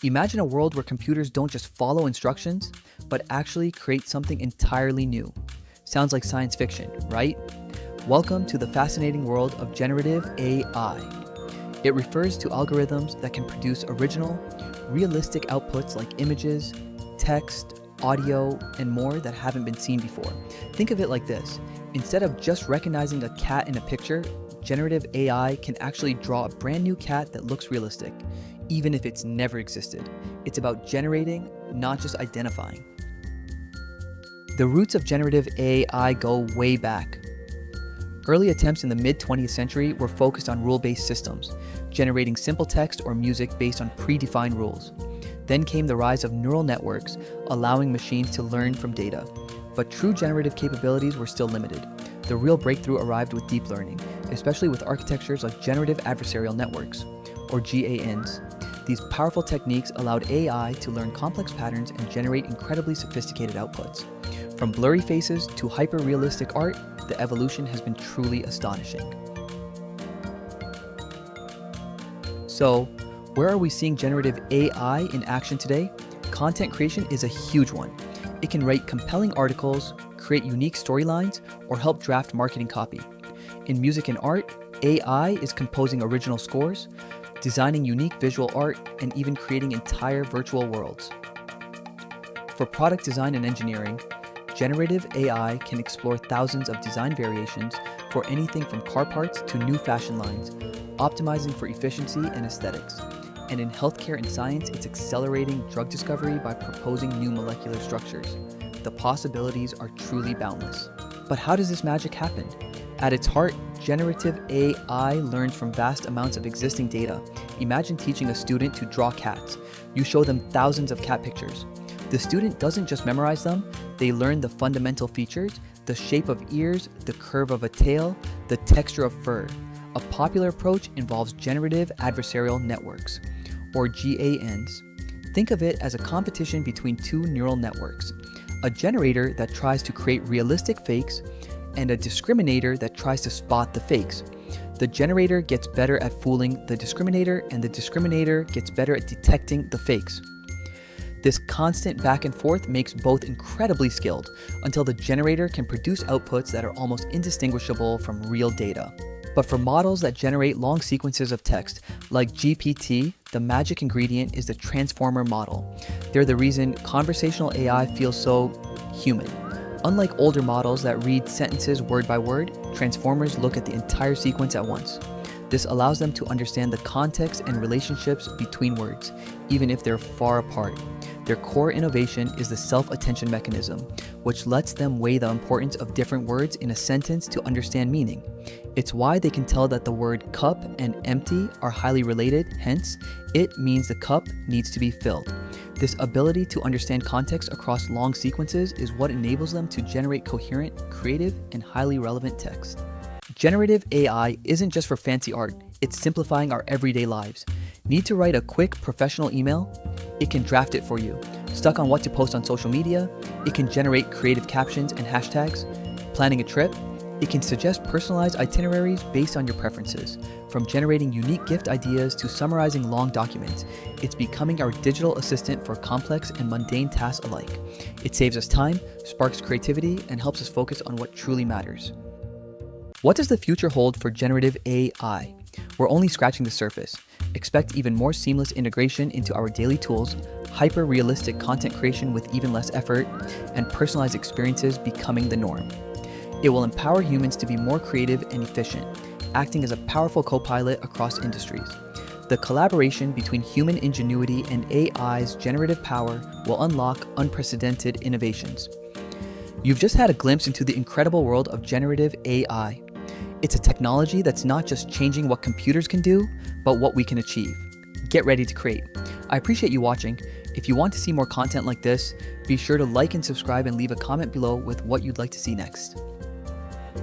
Imagine a world where computers don't just follow instructions, but actually create something entirely new. Sounds like science fiction, right? Welcome to the fascinating world of generative AI. It refers to algorithms that can produce original, realistic outputs like images, text, audio, and more that haven't been seen before. Think of it like this. Instead of just recognizing a cat in a picture, generative AI can actually draw a brand new cat that looks realistic, even if it's never existed. It's about generating, not just identifying. The roots of generative AI go way back. Early attempts in the mid-20th century were focused on rule-based systems, generating simple text or music based on predefined rules. Then came the rise of neural networks, allowing machines to learn from data. But true generative capabilities were still limited. The real breakthrough arrived with deep learning, especially with architectures like generative adversarial networks, or GANs. These powerful techniques allowed AI to learn complex patterns and generate incredibly sophisticated outputs. From blurry faces to hyper-realistic art, the evolution has been truly astonishing. So, where are we seeing generative AI in action today? Content creation is a huge one. It can write compelling articles, create unique storylines, or help draft marketing copy. In music and art, AI is composing original scores, designing unique visual art, and even creating entire virtual worlds. For product design and engineering, generative AI can explore thousands of design variations for anything from car parts to new fashion lines, optimizing for efficiency and aesthetics. And in healthcare and science, it's accelerating drug discovery by proposing new molecular structures. The possibilities are truly boundless. But how does this magic happen? At its heart, generative AI learns from vast amounts of existing data. Imagine teaching a student to draw cats. You show them thousands of cat pictures. The student doesn't just memorize them, they learn the fundamental features, the shape of ears, the curve of a tail, the texture of fur. A popular approach involves generative adversarial networks, or GANs. Think of it as a competition between two neural networks, a generator that tries to create realistic fakes and a discriminator that tries to spot the fakes. The generator gets better at fooling the discriminator, and the discriminator gets better at detecting the fakes. This constant back and forth makes both incredibly skilled until the generator can produce outputs that are almost indistinguishable from real data. But for models that generate long sequences of text, like GPT, the magic ingredient is the transformer model. They're the reason conversational AI feels so human. Unlike older models that read sentences word by word, transformers look at the entire sequence at once. This allows them to understand the context and relationships between words, even if they're far apart. Their core innovation is the self-attention mechanism, which lets them weigh the importance of different words in a sentence to understand meaning. It's why they can tell that the word cup and empty are highly related, hence, it means the cup needs to be filled. This ability to understand context across long sequences is what enables them to generate coherent, creative, and highly relevant text. Generative AI isn't just for fancy art, it's simplifying our everyday lives. Need to write a quick professional email? It can draft it for you. Stuck on what to post on social media? It can generate creative captions and hashtags. Planning a trip? It can suggest personalized itineraries based on your preferences. From generating unique gift ideas to summarizing long documents, it's becoming our digital assistant for complex and mundane tasks alike. It saves us time, sparks creativity, and helps us focus on what truly matters. What does the future hold for generative AI? We're only scratching the surface. Expect even more seamless integration into our daily tools, hyper-realistic content creation with even less effort, and personalized experiences becoming the norm. It will empower humans to be more creative and efficient, acting as a powerful co-pilot across industries. The collaboration between human ingenuity and AI's generative power will unlock unprecedented innovations. You've just had a glimpse into the incredible world of generative AI. It's a technology that's not just changing what computers can do, but what we can achieve. Get ready to create. I appreciate you watching. If you want to see more content like this, be sure to like and subscribe and leave a comment below with what you'd like to see next.